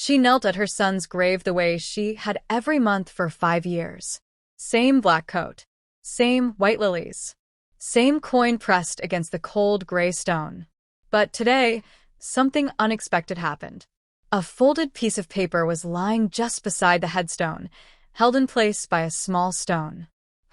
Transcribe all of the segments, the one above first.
She knelt at her son's grave the way she had every month for 5 years. Same black coat. Same white lilies. Same coin pressed against the cold gray stone. But today, something unexpected happened. A folded piece of paper was lying just beside the headstone, held in place by a small stone.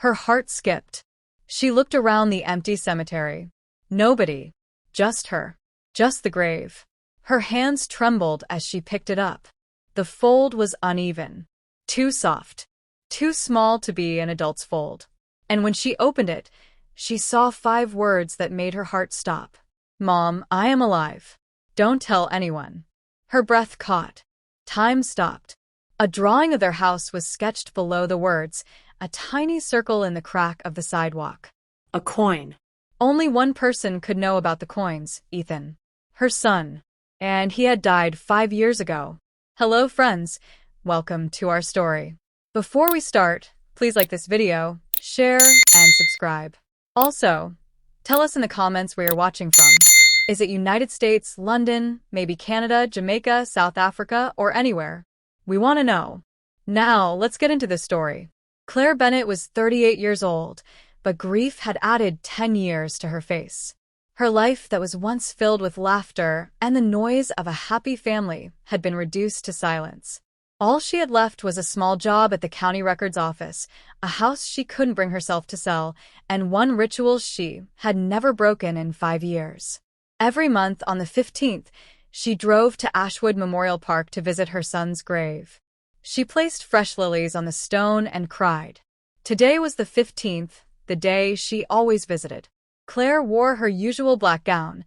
Her heart skipped. She looked around the empty cemetery. Nobody. Just her. Just the grave. Her hands trembled as she picked it up. The fold was uneven. Too soft. Too small to be an adult's fold. And when she opened it, she saw 5 words that made her heart stop. Mom, I am alive. Don't tell anyone. Her breath caught. Time stopped. A drawing of their house was sketched below the words, a tiny circle in the crack of the sidewalk. A coin. Only one person could know about the coins, Ethan. Her son. And he had died 5 years ago. Hello, friends. Welcome to our story. Before we start, please like this video, share, and subscribe. Also, tell us in the comments where you're watching from. Is it United States, London, maybe Canada, Jamaica, South Africa, or anywhere? We want to know. Now, let's get into the story. Claire Bennett was 38 years old, but grief had added 10 years to her face. Her life that was once filled with laughter and the noise of a happy family had been reduced to silence. All she had left was a small job at the county records office, a house she couldn't bring herself to sell, and one ritual she had never broken in 5 years. Every month on the 15th, she drove to Ashwood Memorial Park to visit her son's grave. She placed fresh lilies on the stone and cried. Today was the 15th, the day she always visited. Claire wore her usual black gown,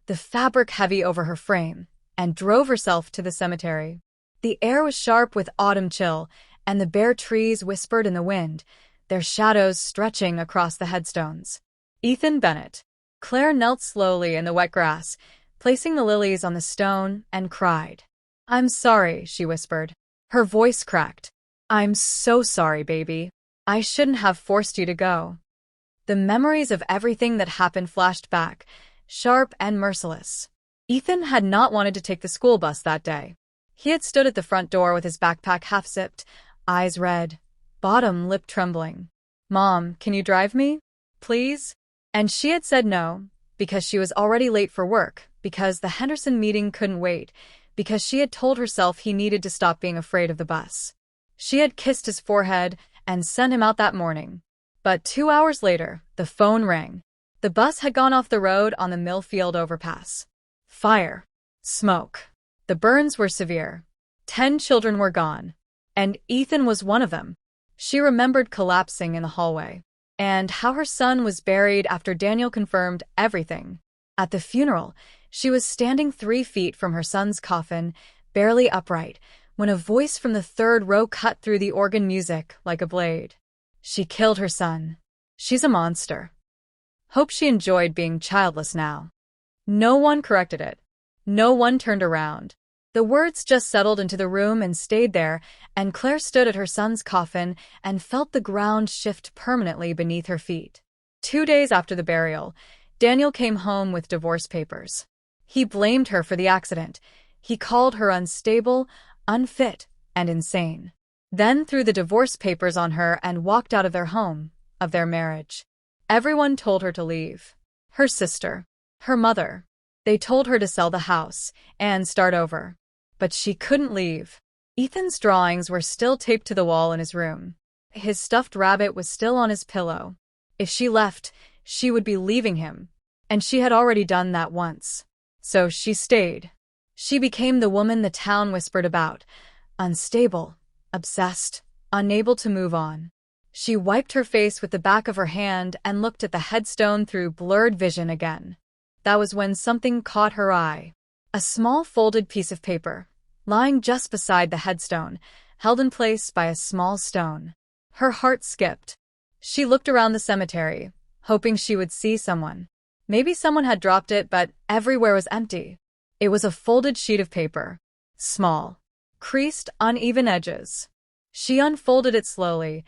the fabric heavy over her frame, and drove herself to the cemetery. The air was sharp with autumn chill, and the bare trees whispered in the wind, their shadows stretching across the headstones. Ethan Bennett. Claire knelt slowly in the wet grass, placing the lilies on the stone, and cried. I'm sorry, she whispered. Her voice cracked. I'm so sorry, baby. I shouldn't have forced you to go. The memories of everything that happened flashed back, sharp and merciless. Ethan had not wanted to take the school bus that day. He had stood at the front door with his backpack half-zipped, eyes red, bottom lip trembling. Mom, can you drive me? Please? And she had said no, because she was already late for work, because the Henderson meeting couldn't wait, because she had told herself he needed to stop being afraid of the bus. She had kissed his forehead and sent him out that morning. But 2 hours later, the phone rang. The bus had gone off the road on the Millfield overpass. Fire. Smoke. The burns were severe. 10 children were gone. And Ethan was one of them. She remembered collapsing in the hallway. And how her son was buried after Daniel confirmed everything. At the funeral, she was standing 3 feet from her son's coffin, barely upright, when a voice from the third row cut through the organ music like a blade. She killed her son. She's a monster. Hope she enjoyed being childless now. No one corrected it. No one turned around. The words just settled into the room and stayed there, and Claire stood at her son's coffin and felt the ground shift permanently beneath her feet. 2 days after the burial, Daniel came home with divorce papers. He blamed her for the accident. He called her unstable, unfit, and insane. Then threw the divorce papers on her and walked out of their home, of their marriage. Everyone told her to leave. Her sister, her mother. They told her to sell the house and start over. But she couldn't leave. Ethan's drawings were still taped to the wall in his room. His stuffed rabbit was still on his pillow. If she left, she would be leaving him. And she had already done that once. So she stayed. She became the woman the town whispered about. Unstable. Obsessed, unable to move on. She wiped her face with the back of her hand and looked at the headstone through blurred vision again. That was when something caught her eye. A small folded piece of paper, lying just beside the headstone, held in place by a small stone. Her heart skipped. She looked around the cemetery, hoping she would see someone. Maybe someone had dropped it, but everywhere was empty. It was a folded sheet of paper. Small. Creased, uneven edges. She unfolded it slowly.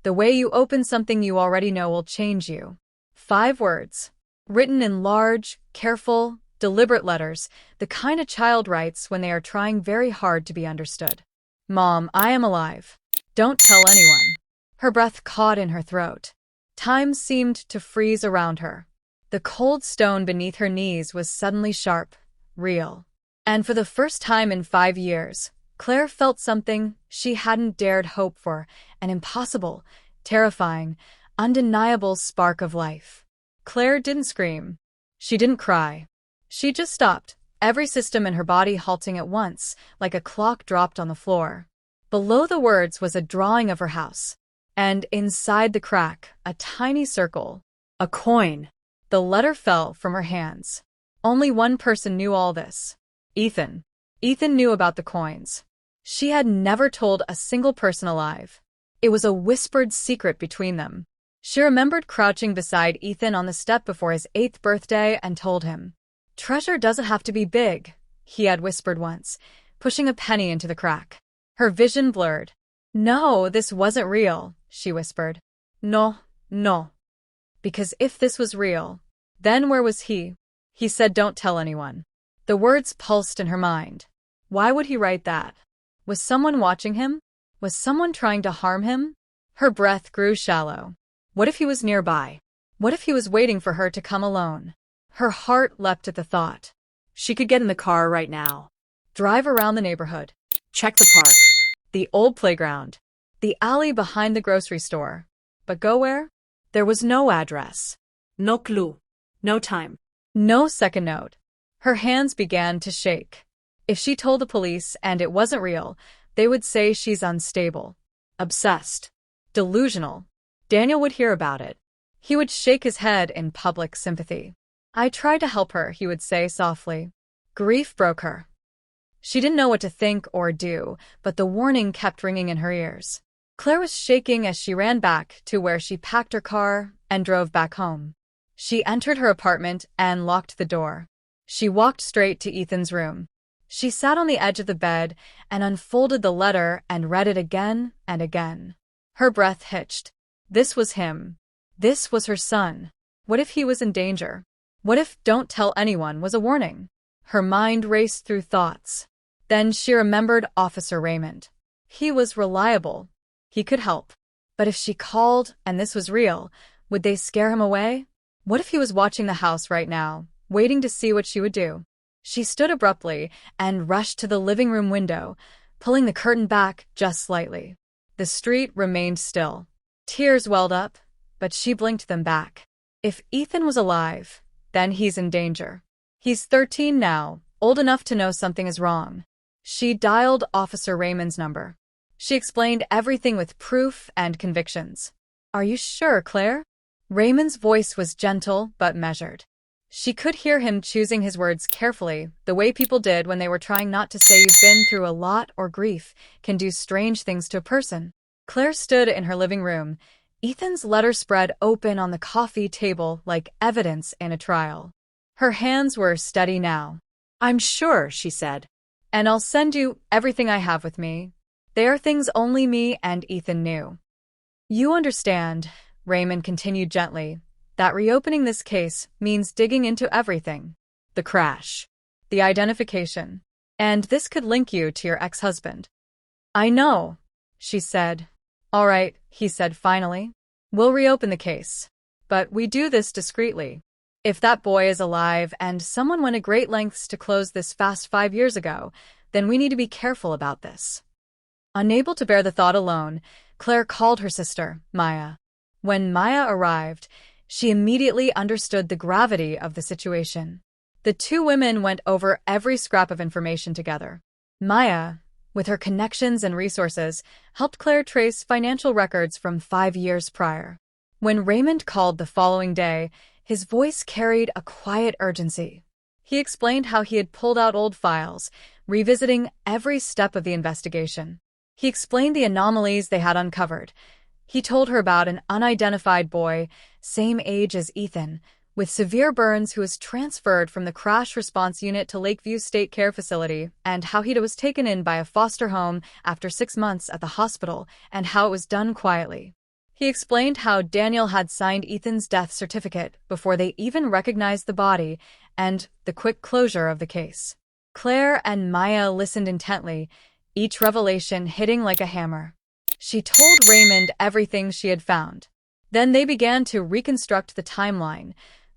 The way you open something you already know will change you. 5 words. Written in large, careful, Deliberate letters, the kind a child writes when they are trying very hard to be understood. Mom, I am alive. Don't tell anyone. Her breath caught in her throat. Time seemed to freeze around her. The cold stone beneath her knees was suddenly sharp, real. And for the first time in 5 years, Claire felt something she hadn't dared hope for, an impossible, terrifying, undeniable spark of life. Claire didn't scream. She didn't cry. She just stopped, every system in her body halting at once, like a clock dropped on the floor. Below the words was a drawing of her house. And inside the crack, a tiny circle. A coin. The letter fell from her hands. Only one person knew all this. Ethan. Ethan knew about the coins. She had never told a single person alive. It was a whispered secret between them. She remembered crouching beside Ethan on the step before his 8th birthday and told him, "Treasure doesn't have to be big," he had whispered once, pushing a penny into the crack. Her vision blurred. "No, this wasn't real," she whispered. "No, no. Because if this was real, then where was he?" He said, "Don't tell anyone." The words pulsed in her mind. Why would he write that? Was someone watching him? Was someone trying to harm him? Her breath grew shallow. What if he was nearby? What if he was waiting for her to come alone? Her heart leapt at the thought. She could get in the car right now. Drive around the neighborhood. Check the park. The old playground. The alley behind the grocery store. But go where? There was no address. No clue. No time. No second note. Her hands began to shake. If she told the police and it wasn't real, they would say she's unstable, obsessed, delusional. Daniel would hear about it. He would shake his head in public sympathy. "I tried to help her," he would say softly. Grief broke her. She didn't know what to think or do, but the warning kept ringing in her ears. Claire was shaking as she ran back to where she packed her car and drove back home. She entered her apartment and locked the door. She walked straight to Ethan's room. She sat on the edge of the bed and unfolded the letter and read it again and again. Her breath hitched. This was him. This was her son. What if he was in danger? What if "don't tell anyone" was a warning? Her mind raced through thoughts. Then she remembered Officer Raymond. He was reliable. He could help. But if she called and this was real, would they scare him away? What if he was watching the house right now, waiting to see what she would do? She stood abruptly and rushed to the living room window, pulling the curtain back just slightly. The street remained still. Tears welled up, but she blinked them back. If Ethan was alive, then he's in danger. He's 13 now, old enough to know something is wrong. She dialed Officer Raymond's number. She explained everything with proof and convictions. "Are you sure, Claire?" Raymond's voice was gentle but measured. She could hear him choosing his words carefully, the way people did when they were trying not to say you've been through a lot or grief can do strange things to a person. Claire stood in her living room. Ethan's letter spread open on the coffee table like evidence in a trial. Her hands were steady now. "I'm sure," she said. "And I'll send you everything I have with me. They are things only me and Ethan knew." "You understand," Raymond continued gently, "that reopening this case means digging into everything. The crash, the identification, and this could link you to your ex-husband." "I know," she said. "All right," he said finally. "We'll reopen the case. But we do this discreetly. If that boy is alive and someone went to great lengths to close this fast 5 years ago, then we need to be careful about this." Unable to bear the thought alone, Claire called her sister, Maya. When Maya arrived, she immediately understood the gravity of the situation. The two women went over every scrap of information together. Maya, with her connections and resources, helped Claire trace financial records from 5 years prior. When Raymond called the following day, his voice carried a quiet urgency. He explained how he had pulled out old files, revisiting every step of the investigation. He explained the anomalies they had uncovered. He told her about an unidentified boy, same age as Ethan, with severe burns who was transferred from the crash response unit to Lakeview State Care Facility, and how he was taken in by a foster home after 6 months at the hospital, and how it was done quietly. He explained how Daniel had signed Ethan's death certificate before they even recognized the body, and the quick closure of the case. Claire and Maya listened intently, each revelation hitting like a hammer. She told Raymond everything she had found. Then they began to reconstruct the timeline: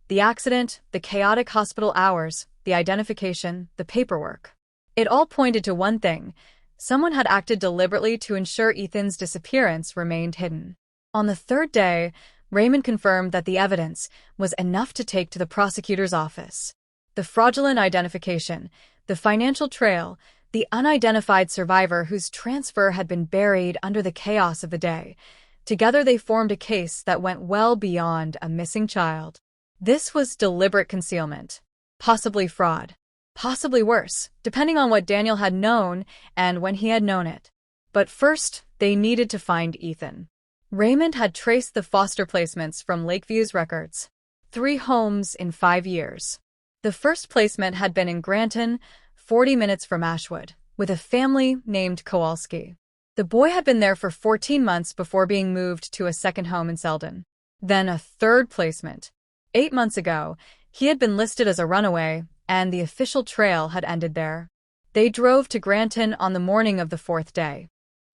the accident, the chaotic hospital hours, the identification, the paperwork. It all pointed to one thing: someone had acted deliberately to ensure Ethan's disappearance remained hidden. On the third day, Raymond confirmed that the evidence was enough to take to the prosecutor's office. The fraudulent identification, the financial trail, the unidentified survivor whose transfer had been buried under the chaos of the day. Together they formed a case that went well beyond a missing child. This was deliberate concealment, possibly fraud, possibly worse, depending on what Daniel had known and when he had known it. But first, they needed to find Ethan. Raymond had traced the foster placements from Lakeview's records. 3 homes in 5 years. The first placement had been in Granton, 40 minutes from Ashwood, with a family named Kowalski. The boy had been there for 14 months before being moved to a second home in Selden. Then a third placement. 8 months ago, he had been listed as a runaway, and the official trail had ended there. They drove to Granton on the morning of the 4th day.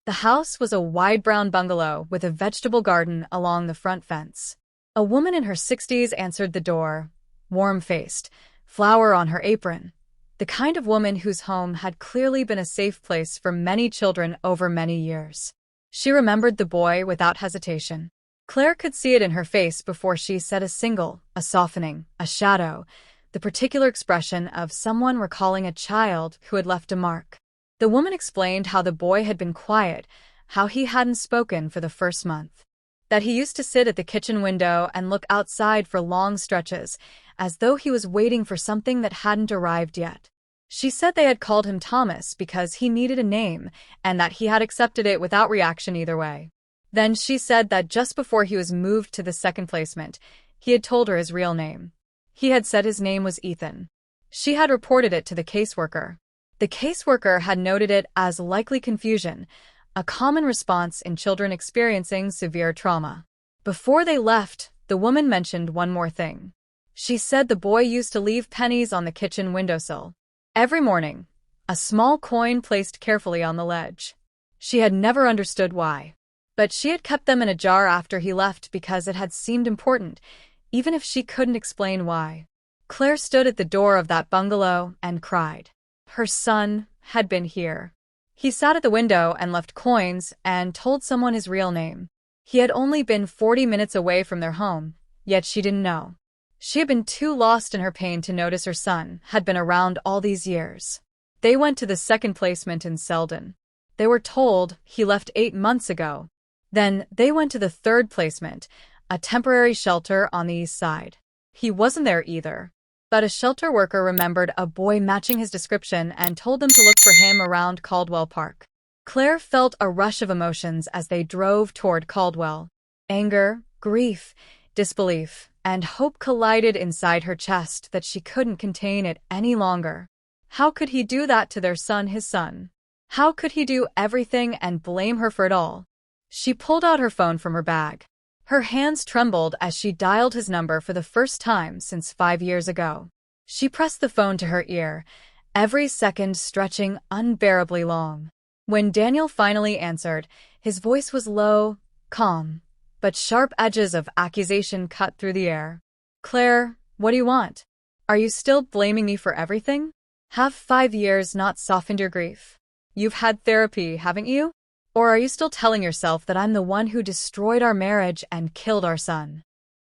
The house was a wide brown bungalow with a vegetable garden along the front fence. A woman in her 60s answered the door, warm-faced, flower on her apron. The kind of woman whose home had clearly been a safe place for many children over many years. She remembered the boy without hesitation. Claire could see it in her face before she said a softening, a shadow, the particular expression of someone recalling a child who had left a mark. The woman explained how the boy had been quiet, how he hadn't spoken for the first month, that he used to sit at the kitchen window and look outside for long stretches, as though he was waiting for something that hadn't arrived yet. She said they had called him Thomas because he needed a name, and that he had accepted it without reaction either way. Then she said that just before he was moved to the second placement, he had told her his real name. He had said his name was Ethan. She had reported it to the caseworker. The caseworker had noted it as likely confusion, a common response in children experiencing severe trauma. Before they left, the woman mentioned one more thing. She said the boy used to leave pennies on the kitchen windowsill. Every morning, a small coin placed carefully on the ledge. She had never understood why. But she had kept them in a jar after he left because it had seemed important, even if she couldn't explain why. Claire stood at the door of that bungalow and cried. Her son had been here. He sat at the window and left coins and told someone his real name. He had only been 40 minutes away from their home, yet she didn't know. She had been too lost in her pain to notice her son had been around all these years. They went to the second placement in Selden. They were told he left 8 months ago. Then they went to the third placement, a temporary shelter on the east side. He wasn't there either. But a shelter worker remembered a boy matching his description and told them to look for him around Caldwell Park. Claire felt a rush of emotions as they drove toward Caldwell. Anger, grief, disbelief, and hope collided inside her chest that she couldn't contain it any longer. How could he do that to their son, his son? How could he do everything and blame her for it all? She pulled out her phone from her bag. Her hands trembled as she dialed his number for the first time since 5 years ago. She pressed the phone to her ear, every second stretching unbearably long. When Daniel finally answered, his voice was low, calm, but sharp edges of accusation cut through the air. Claire, what do you want? Are you still blaming me for everything? Have 5 years not softened your grief? You've had therapy, haven't you? Or are you still telling yourself that I'm the one who destroyed our marriage and killed our son?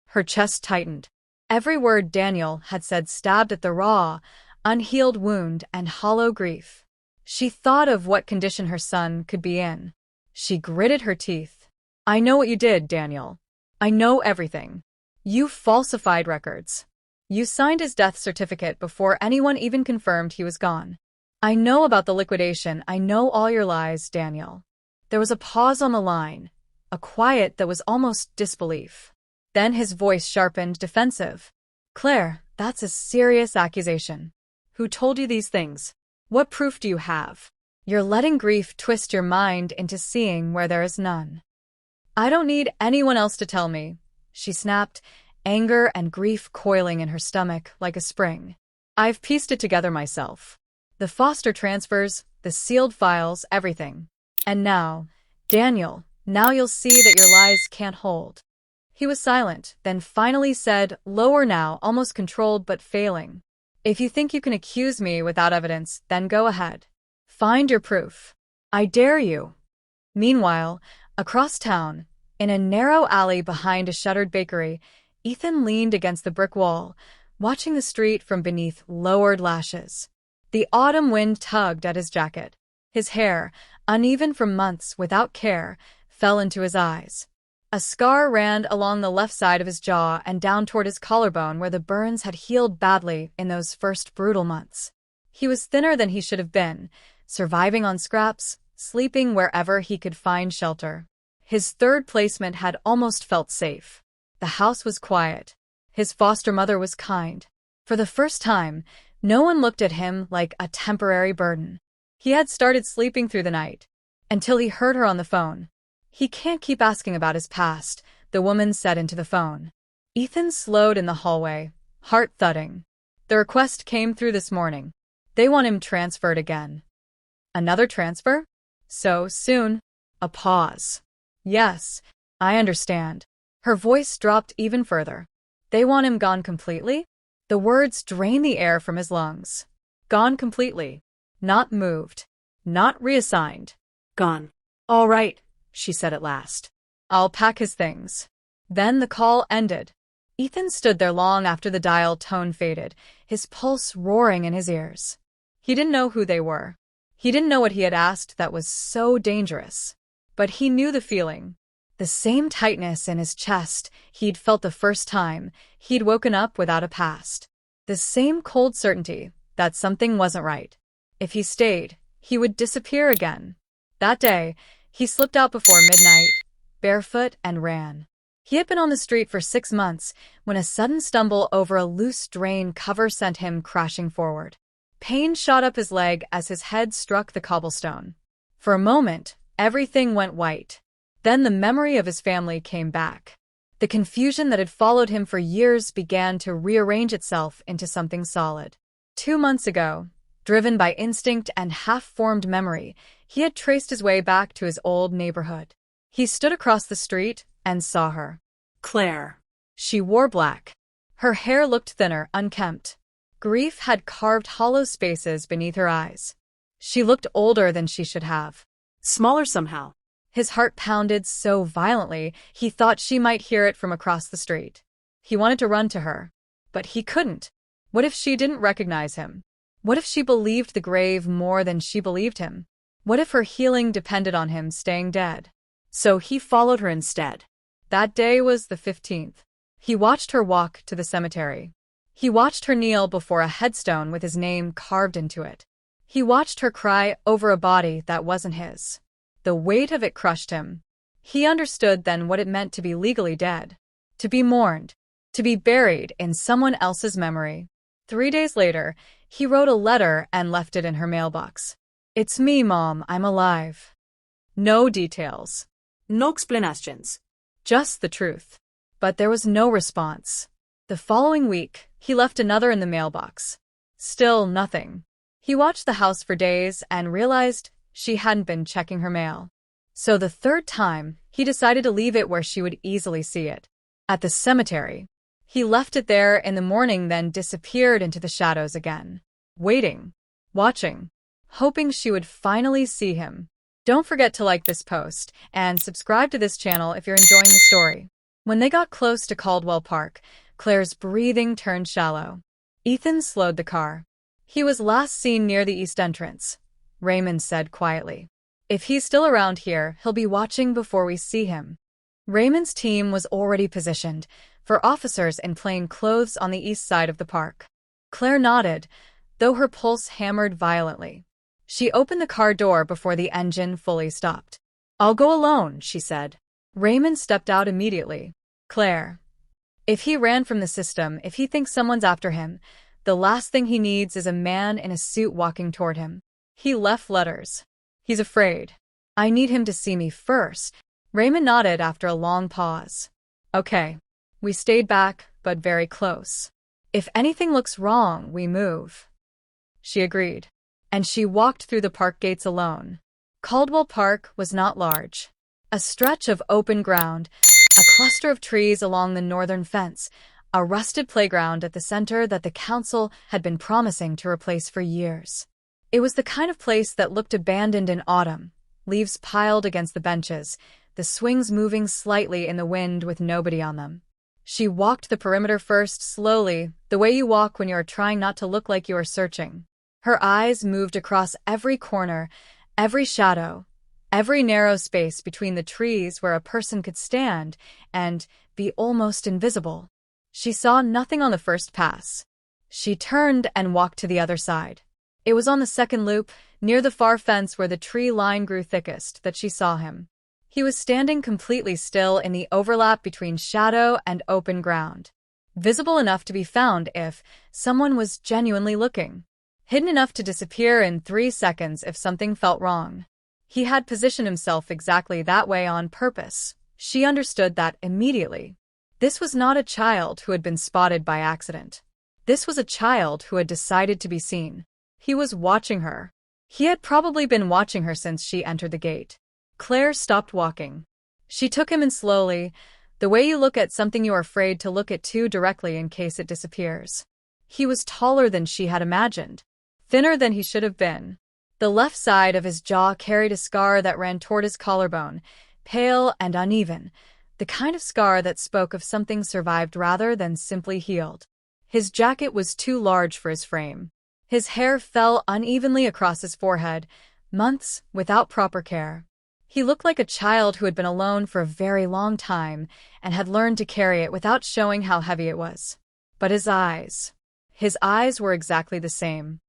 Her chest tightened. Every word Daniel had said stabbed at the raw, unhealed wound and hollow grief. She thought of what condition her son could be in. She gritted her teeth. I know what you did, Daniel. I know everything. You falsified records. You signed his death certificate before anyone even confirmed he was gone. I know about the liquidation. I know all your lies, Daniel. There was a pause on the line, a quiet that was almost disbelief. Then his voice sharpened, defensive. Claire, that's a serious accusation. Who told you these things? What proof do you have? You're letting grief twist your mind into seeing where there is none. I don't need anyone else to tell me, she snapped, anger and grief coiling in her stomach like a spring. I've pieced it together myself. The foster transfers, the sealed files, everything. And now, Daniel, now you'll see that your lies can't hold. He was silent, then finally said, lower now, almost controlled but failing. If you think you can accuse me without evidence, then go ahead. Find your proof. I dare you. Meanwhile, across town, in a narrow alley behind a shuttered bakery, Ethan leaned against the brick wall, watching the street from beneath lowered lashes. The autumn wind tugged at his jacket. His hair, uneven from months without care, fell into his eyes. A scar ran along the left side of his jaw and down toward his collarbone where the burns had healed badly in those first brutal months. He was thinner than he should have been, surviving on scraps, sleeping wherever he could find shelter. His third placement had almost felt safe. The house was quiet. His foster mother was kind. For the first time, no one looked at him like a temporary burden. He had started sleeping through the night, until he heard her on the phone. He can't keep asking about his past, the woman said into the phone. Ethan slowed in the hallway, heart thudding. The request came through this morning. They want him transferred again. Another transfer? So soon? A pause. Yes, I understand. Her voice dropped even further. They want him gone completely? The words drained the air from his lungs. Gone completely. Not moved. Not reassigned. Gone. All right, she said at last. I'll pack his things. Then the call ended. Ethan stood there long after the dial tone faded, his pulse roaring in his ears. He didn't know who they were. He didn't know what he had asked that was so dangerous. But he knew the feeling. The same tightness in his chest he'd felt the first time he'd woken up without a past. The same cold certainty that something wasn't right. If he stayed, he would disappear again. That day, he slipped out before midnight, barefoot, and ran. He had been on the street for 6 months when a sudden stumble over a loose drain cover sent him crashing forward. Pain shot up his leg as his head struck the cobblestone. For a moment, everything went white. Then the memory of his family came back. The confusion that had followed him for years began to rearrange itself into something solid. 2 months ago, driven by instinct and half-formed memory, he had traced his way back to his old neighborhood. He stood across the street and saw her. Claire. She wore black. Her hair looked thinner, unkempt. Grief had carved hollow spaces beneath her eyes. She looked older than she should have. Smaller somehow. His heart pounded so violently he thought she might hear it from across the street. He wanted to run to her, but he couldn't. What if she didn't recognize him? What if she believed the grave more than she believed him? What if her healing depended on him staying dead? So he followed her instead. That day was the 15th. He watched her walk to the cemetery. He watched her kneel before a headstone with his name carved into it. He watched her cry over a body that wasn't his. The weight of it crushed him. He understood then what it meant to be legally dead. To be mourned. To be buried in someone else's memory. 3 days later, he wrote a letter and left it in her mailbox. It's me, Mom, I'm alive. No details. No explanations. Just the truth. But there was no response. The following week, he left another in the mailbox. Still nothing. He watched the house for days and realized she hadn't been checking her mail. So the third time, he decided to leave it where she would easily see it. At the cemetery. He left it there in the morning, then disappeared into the shadows again. Waiting. Watching. Hoping she would finally see him. Don't forget to like this post and subscribe to this channel if you're enjoying the story. When they got close to Caldwell Park, Claire's breathing turned shallow. Ethan slowed the car. He was last seen near the east entrance. Raymond said quietly. If he's still around here, he'll be watching before we see him. Raymond's team was already positioned for officers in plain clothes on the east side of the park. Claire nodded, though her pulse hammered violently. She opened the car door before the engine fully stopped. I'll go alone, she said. Raymond stepped out immediately. Claire. If he ran from the system, if he thinks someone's after him, the last thing he needs is a man in a suit walking toward him. He left letters. He's afraid. I need him to see me first. Raymond nodded after a long pause. Okay. We stayed back, but very close. If anything looks wrong, we move. She agreed. And she walked through the park gates alone. Caldwell Park was not large. A stretch of open ground, a cluster of trees along the northern fence, a rusted playground at the center that the council had been promising to replace for years. It was the kind of place that looked abandoned in autumn, leaves piled against the benches, the swings moving slightly in the wind with nobody on them. She walked the perimeter first, slowly, the way you walk when you are trying not to look like you are searching. Her eyes moved across every corner, every shadow, every narrow space between the trees where a person could stand and be almost invisible. She saw nothing on the first pass. She turned and walked to the other side. It was on the second loop, near the far fence where the tree line grew thickest, that she saw him. He was standing completely still in the overlap between shadow and open ground, visible enough to be found if someone was genuinely looking, hidden enough to disappear in 3 seconds if something felt wrong. He had positioned himself exactly that way on purpose. She understood that immediately. This was not a child who had been spotted by accident. This was a child who had decided to be seen. He was watching her. He had probably been watching her since she entered the gate. Claire stopped walking. She took him in slowly, the way you look at something you are afraid to look at too directly in case it disappears. He was taller than she had imagined, thinner than he should have been. The left side of his jaw carried a scar that ran toward his collarbone, pale and uneven, the kind of scar that spoke of something survived rather than simply healed. His jacket was too large for his frame. His hair fell unevenly across his forehead, months without proper care. He looked like a child who had been alone for a very long time and had learned to carry it without showing how heavy it was. But his eyes were exactly the same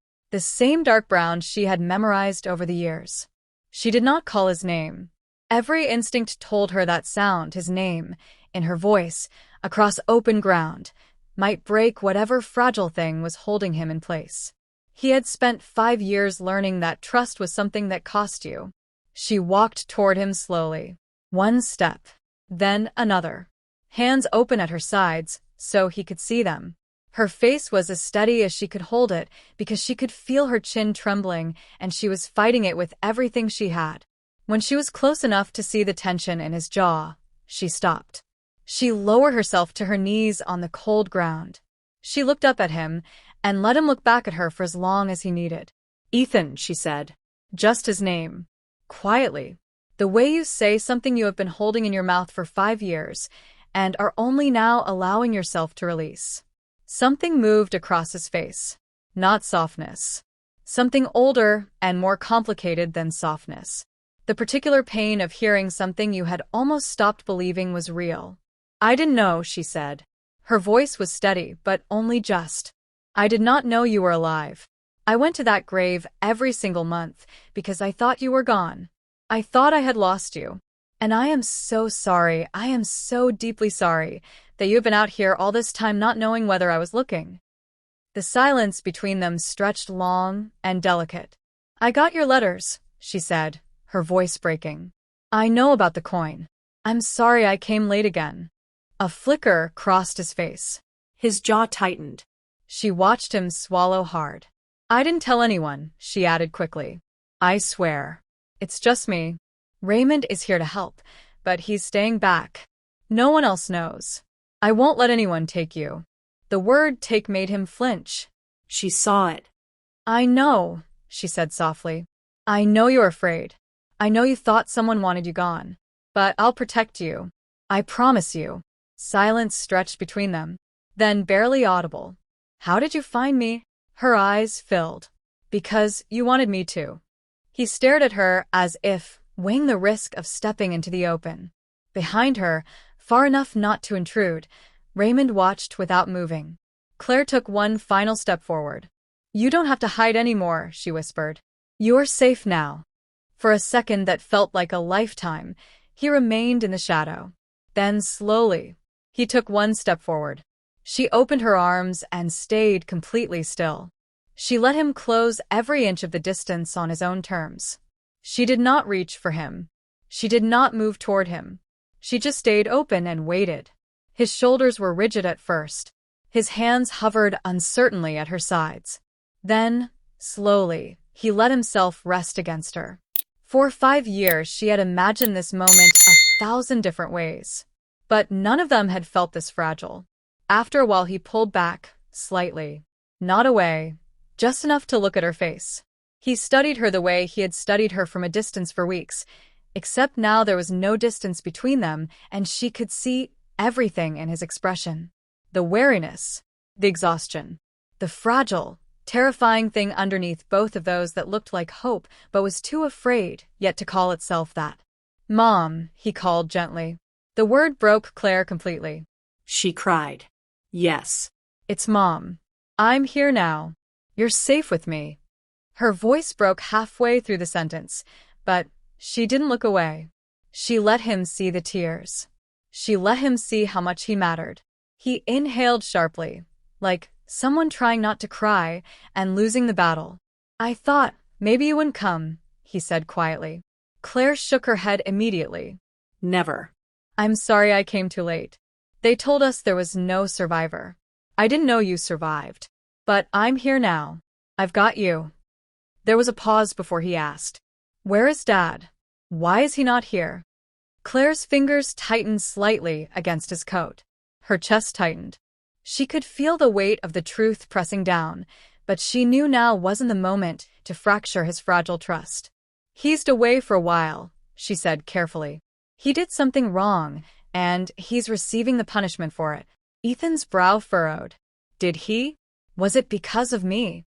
dark brown she had memorized over the years. She did not call his name. Every instinct told her that sound, his name, in her voice, across open ground, might break whatever fragile thing was holding him in place. He had spent 5 years learning that trust was something that cost you. She walked toward him slowly. One step, then another. Hands open at her sides, so he could see them. Her face was as steady as she could hold it because she could feel her chin trembling and she was fighting it with everything she had. When she was close enough to see the tension in his jaw, she stopped. She lowered herself to her knees on the cold ground. She looked up at him and let him look back at her for as long as he needed. "Ethan," she said. Just his name. Quietly. The way you say something you have been holding in your mouth for 5 years and are only now allowing yourself to release. Something moved across his face. Not softness. Something older and more complicated than softness. The particular pain of hearing something you had almost stopped believing was real. "I didn't know," she said. Her voice was steady, but only just. "I did not know you were alive. I went to that grave every single month because I thought you were gone. I thought I had lost you. And I am so sorry, I am so deeply sorry that you have been out here all this time not knowing whether I was looking." The silence between them stretched long and delicate. "I got your letters," she said, her voice breaking. "I know about the coin. I'm sorry I came late again." A flicker crossed his face. His jaw tightened. She watched him swallow hard. "I didn't tell anyone," she added quickly. "I swear. It's just me. Raymond is here to help, but he's staying back. No one else knows. I won't let anyone take you." The word "take" made him flinch. She saw it. "I know," she said softly. "I know you're afraid. I know you thought someone wanted you gone. But I'll protect you. I promise you." Silence stretched between them. Then, barely audible. "How did you find me?" Her eyes filled. "Because you wanted me to." He stared at her as if weighing the risk of stepping into the open. Behind her, far enough not to intrude, Raymond watched without moving. Claire took one final step forward. "You don't have to hide anymore," she whispered. "You're safe now." For a second that felt like a lifetime, he remained in the shadow. Then, slowly, he took one step forward. She opened her arms and stayed completely still. She let him close every inch of the distance on his own terms. She did not reach for him. She did not move toward him. She just stayed open and waited. His shoulders were rigid at first. His hands hovered uncertainly at her sides. Then, slowly, he let himself rest against her. For 5 years, she had imagined this moment 1,000 different ways. But none of them had felt this fragile. After a while, he pulled back, slightly. Not away, just enough to look at her face. He studied her the way he had studied her from a distance for weeks, except now there was no distance between them, and she could see everything in his expression. The weariness, the exhaustion, the fragile, terrifying thing underneath both of those that looked like hope but was too afraid yet to call itself that. "Mom," he called gently. The word broke Claire completely. She cried. "Yes." "It's Mom. I'm here now. You're safe with me." Her voice broke halfway through the sentence, but she didn't look away. She let him see the tears. She let him see how much he mattered. He inhaled sharply, like someone trying not to cry and losing the battle. "I thought maybe you wouldn't come," he said quietly. Claire shook her head immediately. "Never." "I'm sorry I came too late. They told us there was no survivor. I didn't know you survived. But I'm here now. I've got you." There was a pause before he asked, "Where is Dad? Why is he not here?" Claire's fingers tightened slightly against his coat. Her chest tightened. She could feel the weight of the truth pressing down, but she knew now wasn't the moment to fracture his fragile trust. "He's away for a while," she said carefully. "He did something wrong, and he's receiving the punishment for it." Ethan's brow furrowed. "Did he? Was it because of me?"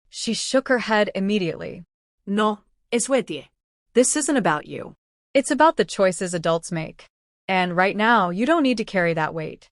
She shook her head immediately. "No, Eswetie. This isn't about you. It's about the choices adults make. And right now, you don't need to carry that weight."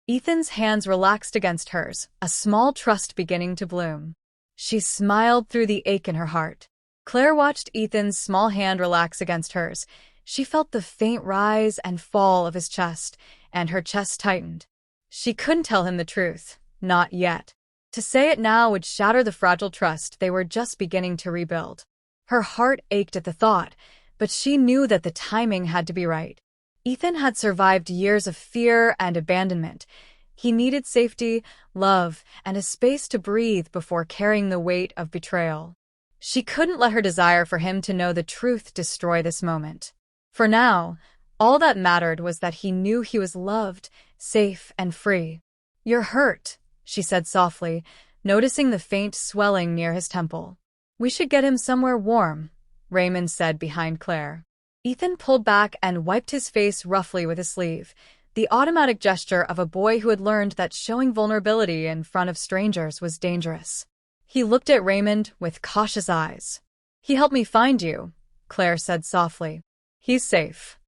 Ethan's hands relaxed against hers, a small trust beginning to bloom. She smiled through the ache in her heart. Claire watched Ethan's small hand relax against hers. She felt the faint rise and fall of his chest, and her chest tightened. She couldn't tell him the truth, not yet. To say it now would shatter the fragile trust they were just beginning to rebuild. Her heart ached at the thought, but she knew that the timing had to be right. Ethan had survived years of fear and abandonment. He needed safety, love, and a space to breathe before carrying the weight of betrayal. She couldn't let her desire for him to know the truth destroy this moment. For now, all that mattered was that he knew he was loved, safe, and free. "You're hurt," she said softly, noticing the faint swelling near his temple. "We should get him somewhere warm," Raymond said behind Claire. Ethan pulled back and wiped his face roughly with his sleeve, the automatic gesture of a boy who had learned that showing vulnerability in front of strangers was dangerous. He looked at Raymond with cautious eyes. "He helped me find you," Claire said softly. "He's safe."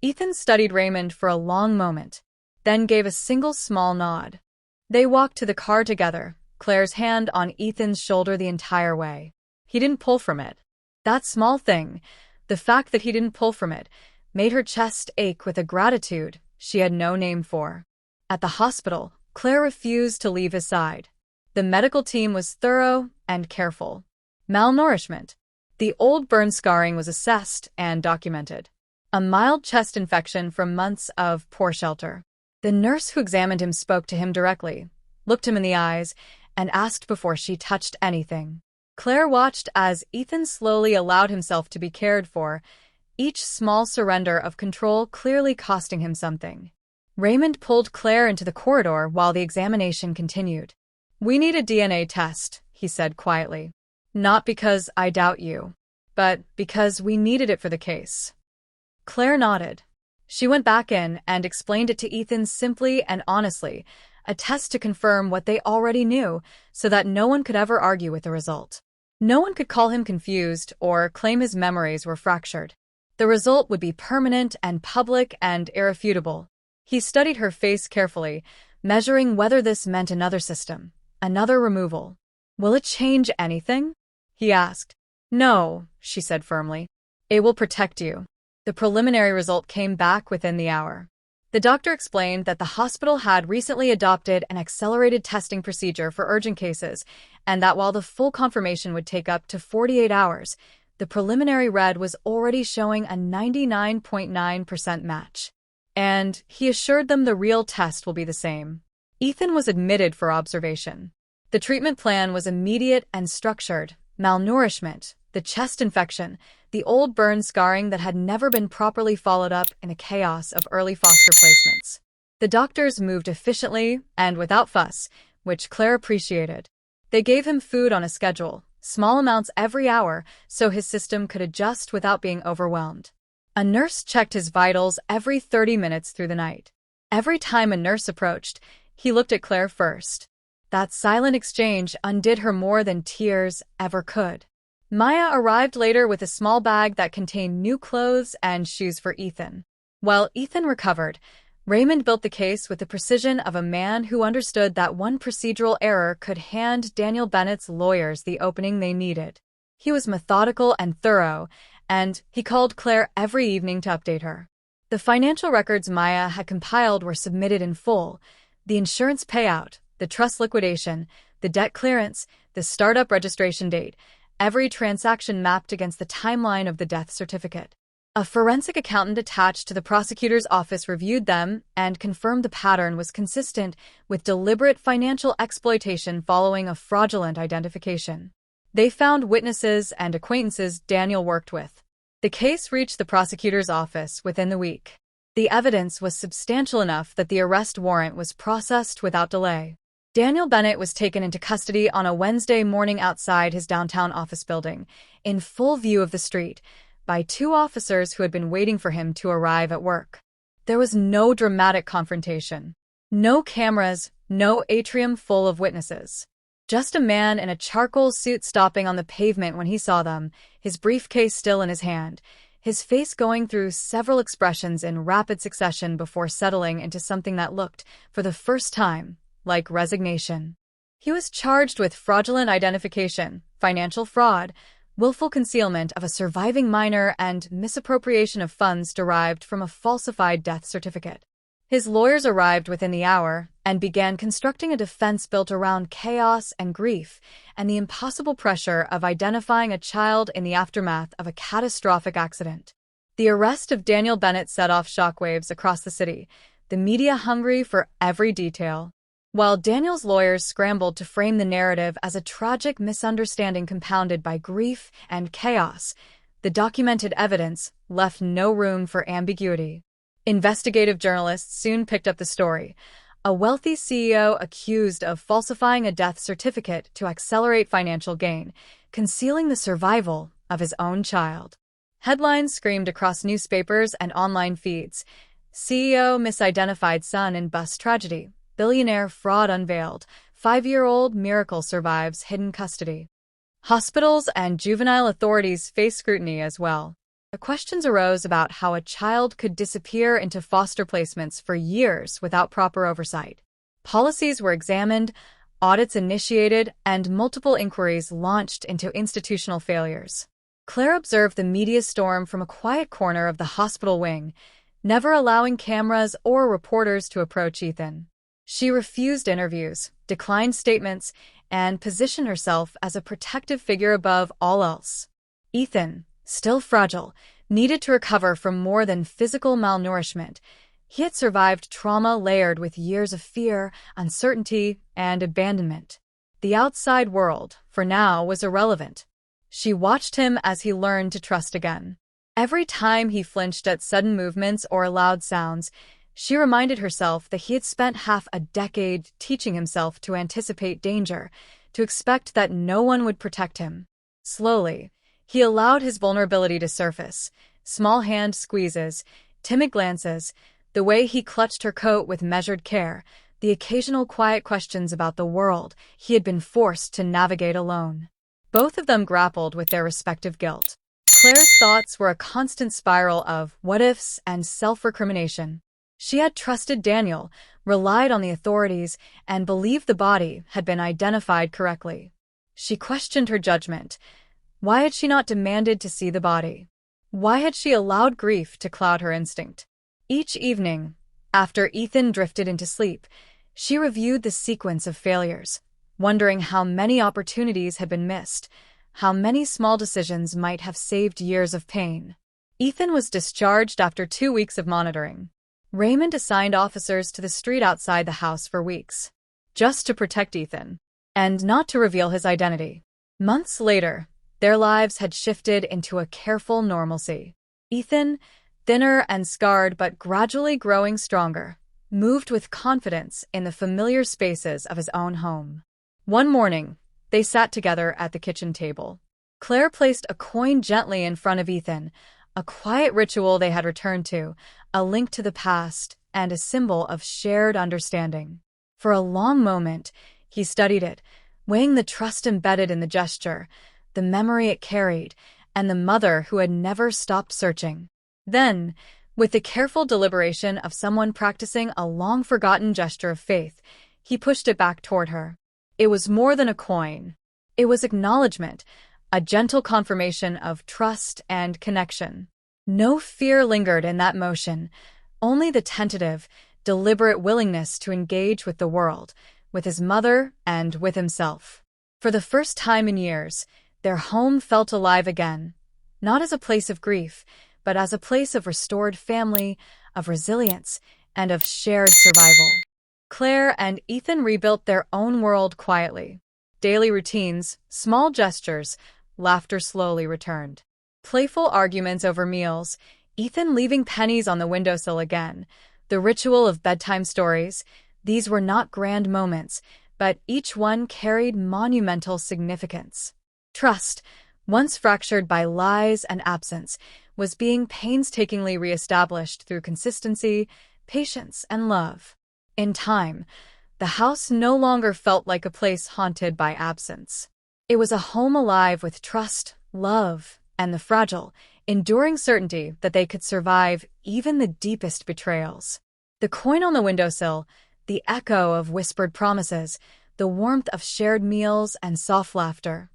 Ethan studied Raymond for a long moment, then gave a single small nod. They walked to the car together, Claire's hand on Ethan's shoulder the entire way. He didn't pull from it. That small thing, the fact that he didn't pull from it, made her chest ache with a gratitude she had no name for. At the hospital, Claire refused to leave his side. The medical team was thorough and careful. Malnourishment. The old burn scarring was assessed and documented. A mild chest infection from months of poor shelter. The nurse who examined him spoke to him directly, looked him in the eyes, and asked before she touched anything. Claire watched as Ethan slowly allowed himself to be cared for, each small surrender of control clearly costing him something. Raymond pulled Claire into the corridor while the examination continued. "We need a DNA test," he said quietly. "Not because I doubt you, but because we needed it for the case." Claire nodded. She went back in and explained it to Ethan simply and honestly, a test to confirm what they already knew so that no one could ever argue with the result. No one could call him confused or claim his memories were fractured. The result would be permanent and public and irrefutable. He studied her face carefully, measuring whether this meant another system, another removal. "Will it change anything?" he asked. "No," she said firmly. "It will protect you." The preliminary result came back within the hour. The doctor explained that the hospital had recently adopted an accelerated testing procedure for urgent cases, and that while the full confirmation would take up to 48 hours, the preliminary read was already showing a 99.9% match. And he assured them the real test will be the same. Ethan was admitted for observation. The treatment plan was immediate and structured: malnourishment, the chest infection, the old burn scarring that had never been properly followed up in a chaos of early foster placements. The doctors moved efficiently and without fuss, which Claire appreciated. They gave him food on a schedule, small amounts every hour, so his system could adjust without being overwhelmed. A nurse checked his vitals every 30 minutes through the night. Every time a nurse approached, he looked at Claire first. That silent exchange undid her more than tears ever could. Maya arrived later with a small bag that contained new clothes and shoes for Ethan. While Ethan recovered, Raymond built the case with the precision of a man who understood that one procedural error could hand Daniel Bennett's lawyers the opening they needed. He was methodical and thorough, and he called Claire every evening to update her. The financial records Maya had compiled were submitted in full: the insurance payout, the trust liquidation, the debt clearance, the startup registration date, every transaction mapped against the timeline of the death certificate. A forensic accountant attached to the prosecutor's office reviewed them and confirmed the pattern was consistent with deliberate financial exploitation following a fraudulent identification. They found witnesses and acquaintances Daniel worked with. The case reached the prosecutor's office within the week. The evidence was substantial enough that the arrest warrant was processed without delay. Daniel Bennett was taken into custody on a Wednesday morning outside his downtown office building, in full view of the street, by two officers who had been waiting for him to arrive at work. There was no dramatic confrontation. No cameras, no atrium full of witnesses. Just a man in a charcoal suit stopping on the pavement when he saw them, his briefcase still in his hand, his face going through several expressions in rapid succession before settling into something that looked, for the first time, like resignation. He was charged with fraudulent identification, financial fraud, willful concealment of a surviving minor, and misappropriation of funds derived from a falsified death certificate. His lawyers arrived within the hour and began constructing a defense built around chaos and grief and the impossible pressure of identifying a child in the aftermath of a catastrophic accident. The arrest of Daniel Bennett set off shockwaves across the city, the media hungry for every detail. While Daniel's lawyers scrambled to frame the narrative as a tragic misunderstanding compounded by grief and chaos, the documented evidence left no room for ambiguity. Investigative journalists soon picked up the story. A wealthy CEO accused of falsifying a death certificate to accelerate financial gain, concealing the survival of his own child. Headlines screamed across newspapers and online feeds: CEO misidentified son in bus tragedy. Billionaire fraud unveiled. 5-year-old miracle survives hidden custody. Hospitals and juvenile authorities face scrutiny as well. Questions arose about how a child could disappear into foster placements for years without proper oversight. Policies were examined, audits initiated, and multiple inquiries launched into institutional failures. Claire observed the media storm from a quiet corner of the hospital wing, never allowing cameras or reporters to approach Ethan. She refused interviews, declined statements, and positioned herself as a protective figure above all else. Ethan, still fragile, needed to recover from more than physical malnourishment. He had survived trauma layered with years of fear, uncertainty, and abandonment. The outside world, for now, was irrelevant. She watched him as he learned to trust again. Every time he flinched at sudden movements or loud sounds, she reminded herself that he had spent half a decade teaching himself to anticipate danger, to expect that no one would protect him. Slowly, he allowed his vulnerability to surface: small hand squeezes, timid glances, the way he clutched her coat with measured care, the occasional quiet questions about the world he had been forced to navigate alone. Both of them grappled with their respective guilt. Claire's thoughts were a constant spiral of what-ifs and self-recrimination. She had trusted Daniel, relied on the authorities, and believed the body had been identified correctly. She questioned her judgment. Why had she not demanded to see the body? Why had she allowed grief to cloud her instinct? Each evening, after Ethan drifted into sleep, she reviewed the sequence of failures, wondering how many opportunities had been missed, how many small decisions might have saved years of pain. Ethan was discharged after 2 weeks of monitoring. Raymond assigned officers to the street outside the house for weeks, just to protect Ethan, and not to reveal his identity. Months later, their lives had shifted into a careful normalcy. Ethan, thinner and scarred but gradually growing stronger, moved with confidence in the familiar spaces of his own home. One morning, they sat together at the kitchen table. Claire placed a coin gently in front of Ethan, a quiet ritual they had returned to, a link to the past, and a symbol of shared understanding. For a long moment, he studied it, weighing the trust embedded in the gesture, the memory it carried, and the mother who had never stopped searching. Then, with the careful deliberation of someone practicing a long-forgotten gesture of faith, he pushed it back toward her. It was more than a coin. It was acknowledgement, a gentle confirmation of trust and connection. No fear lingered in that motion, only the tentative, deliberate willingness to engage with the world, with his mother and with himself. For the first time in years, their home felt alive again, not as a place of grief, but as a place of restored family, of resilience, and of shared survival. Claire and Ethan rebuilt their own world quietly. Daily routines, small gestures, laughter slowly returned. Playful arguments over meals, Ethan leaving pennies on the windowsill again, the ritual of bedtime stories. These were not grand moments, but each one carried monumental significance. Trust, once fractured by lies and absence, was being painstakingly reestablished through consistency, patience, and love. In time, the house no longer felt like a place haunted by absence. It was a home alive with trust, love, and the fragile, enduring certainty that they could survive even the deepest betrayals. The coin on the windowsill, the echo of whispered promises, the warmth of shared meals and soft laughter,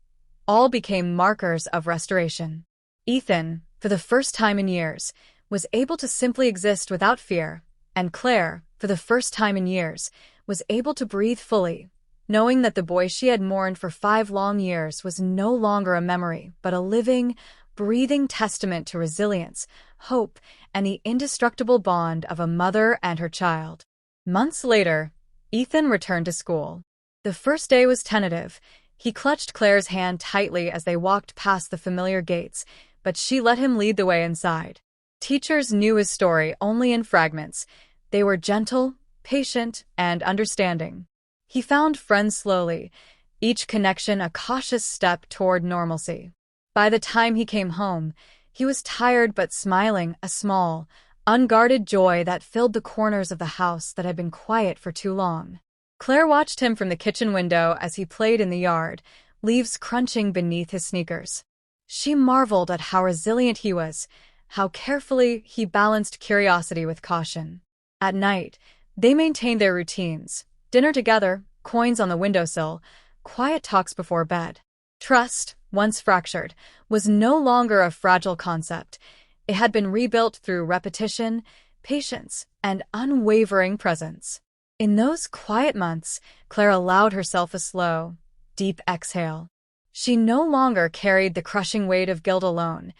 all became markers of restoration. Ethan, for the first time in years, was able to simply exist without fear, and Claire, for the first time in years, was able to breathe fully, knowing that the boy she had mourned for 5 long years was no longer a memory, but a living, breathing testament to resilience, hope, and the indestructible bond of a mother and her child. Months later, Ethan returned to school. The first day was tentative. He clutched Claire's hand tightly as they walked past the familiar gates, but she let him lead the way inside. Teachers knew his story only in fragments. They were gentle, patient, and understanding. He found friends slowly, each connection a cautious step toward normalcy. By the time he came home, he was tired but smiling, a small, unguarded joy that filled the corners of the house that had been quiet for too long. Claire watched him from the kitchen window as he played in the yard, leaves crunching beneath his sneakers. She marveled at how resilient he was, how carefully he balanced curiosity with caution. At night, they maintained their routines: dinner together, coins on the windowsill, quiet talks before bed. Trust, once fractured, was no longer a fragile concept. It had been rebuilt through repetition, patience, and unwavering presence. In those quiet months, Claire allowed herself a slow, deep exhale. She no longer carried the crushing weight of guilt alone.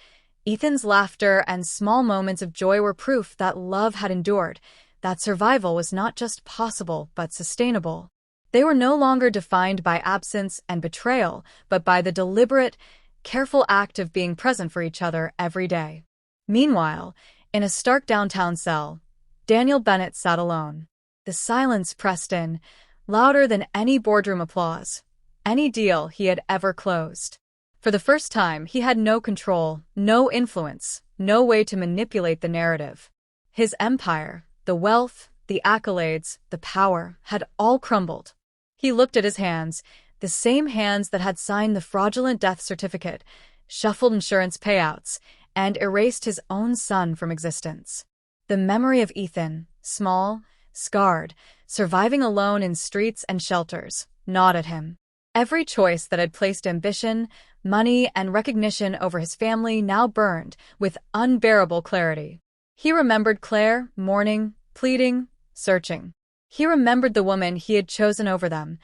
Ethan's laughter and small moments of joy were proof that love had endured, that survival was not just possible but sustainable. They were no longer defined by absence and betrayal, but by the deliberate, careful act of being present for each other every day. Meanwhile, in a stark downtown cell, Daniel Bennett sat alone. The silence pressed in, louder than any boardroom applause, any deal he had ever closed. For the first time, he had no control, no influence, no way to manipulate the narrative. His empire, the wealth, the accolades, the power, had all crumbled. He looked at his hands, the same hands that had signed the fraudulent death certificate, shuffled insurance payouts, and erased his own son from existence. The memory of Ethan, small, scarred, surviving alone in streets and shelters, gnawed at him. Every choice that had placed ambition, money, and recognition over his family now burned with unbearable clarity. He remembered Claire, mourning, pleading, searching. He remembered the woman he had chosen over them,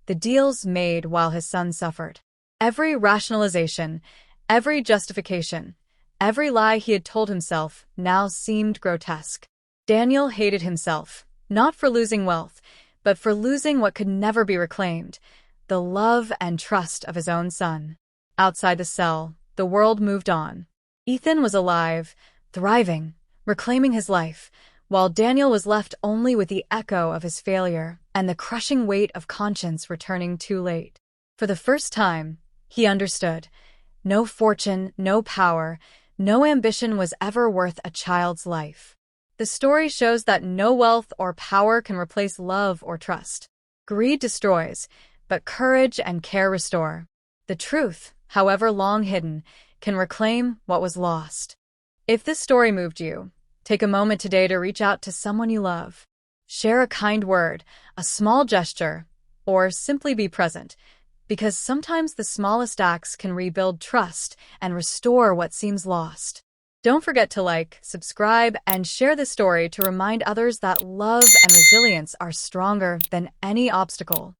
the deals made while his son suffered. Every rationalization, every justification, every lie he had told himself now seemed grotesque. Daniel hated himself, not for losing wealth, but for losing what could never be reclaimed, the love and trust of his own son. Outside the cell, the world moved on. Ethan was alive, thriving, reclaiming his life, while Daniel was left only with the echo of his failure and the crushing weight of conscience returning too late. For the first time, he understood. No fortune, no power, no ambition was ever worth a child's life. The story shows that no wealth or power can replace love or trust. Greed destroys, but courage and care restore. The truth, however long hidden, can reclaim what was lost. If this story moved you, take a moment today to reach out to someone you love. Share a kind word, a small gesture, or simply be present, because sometimes the smallest acts can rebuild trust and restore what seems lost. Don't forget to like, subscribe, and share this story to remind others that love and resilience are stronger than any obstacle.